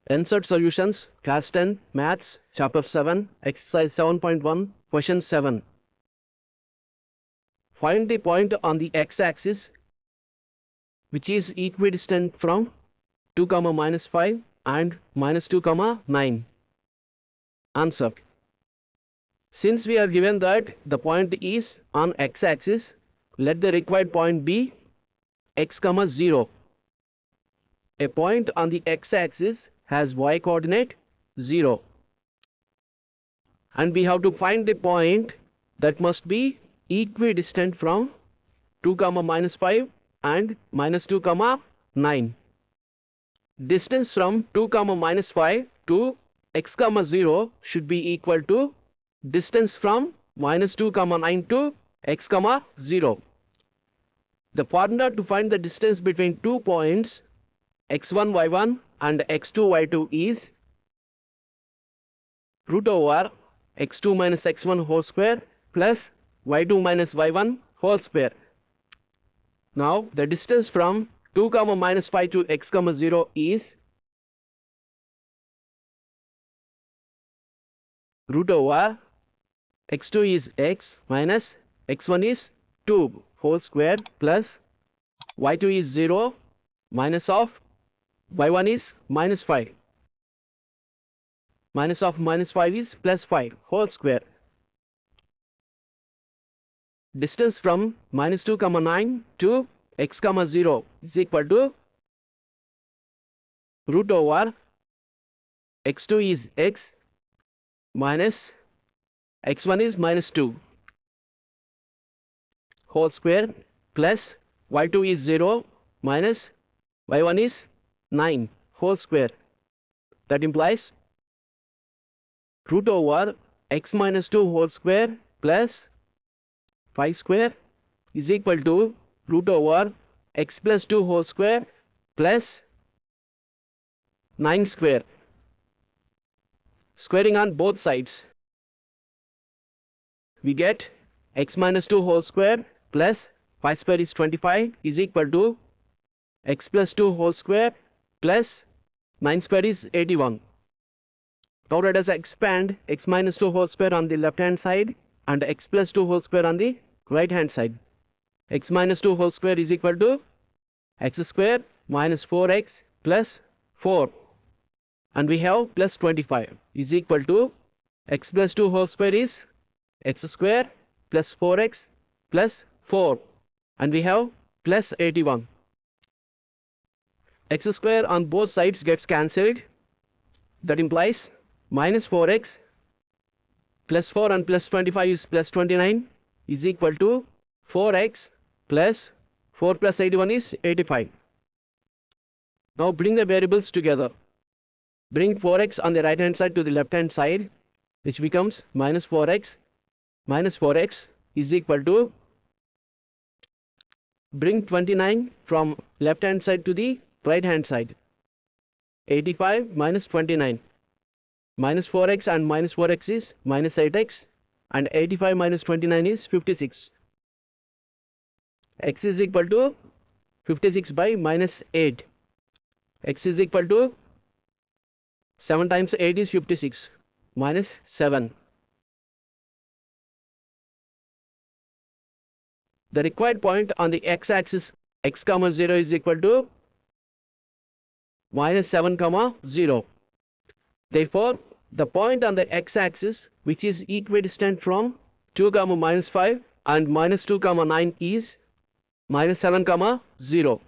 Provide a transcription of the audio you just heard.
NCERT Solutions, Class 10, Maths, Chapter 7, Exercise 7.1, Question 7. Find the point on the x-axis which is equidistant from 2, -5 and -2, 9. Answer. Since we are given that the point is on x-axis, let the required point be x, 0. A point on the x-axis has y coordinate 0. And we have to find the point that must be equidistant from 2, -5 and -2, 9. Distance from 2, -5 to x, 0 should be equal to distance from -2, 9 to x, 0. The formula to find the distance between 2 points x1, y1 and x2, y2 is root over x2 minus x1 whole square plus y2 minus y1 whole square. Now the distance from 2, -5 to x, 0 is root over x2 is x minus x1 is 2 whole square plus y2 is 0 minus of y1 is -5. Minus of -5 is +5 whole square. Distance from -2, 9 to x, 0 is equal to root over x2 is x minus x1 is -2 whole square plus y2 is 0 minus y1 is 9 whole square. That implies root over x minus 2 whole square plus 5 square is equal to root over x plus 2 whole square plus 9 square. Squaring on both sides, we get x minus 2 whole square plus 5 square is 25 is equal to x plus 2 whole square plus 9 square is 81. Now let us expand x minus 2 whole square on the left hand side and x plus 2 whole square on the right hand side. X minus 2 whole square is equal to x square minus 4x plus 4, and we have plus 25 is equal to x plus 2 whole square is x square plus 4x plus 4, and we have plus 81. X square on both sides gets cancelled. That implies minus 4x plus 4 and plus 25 is plus 29 is equal to 4x plus 4 plus 81 is 85. Now bring the variables together. Bring 4x on the right hand side to the left hand side, which becomes minus 4x is equal to, bring 29 from left hand side to the right hand side, 85 minus 29, minus 4x and minus 4x is minus 8x, and 85 minus 29 is 56. X is equal to 56 by minus 8. X is equal to 7 times 8 is 56 minus 7. The required point on the x-axis x, 0 is equal to minus 7, 0. Therefore, the point on the x-axis which is equidistant from 2, -5 and -2, 9 is minus 7, 0.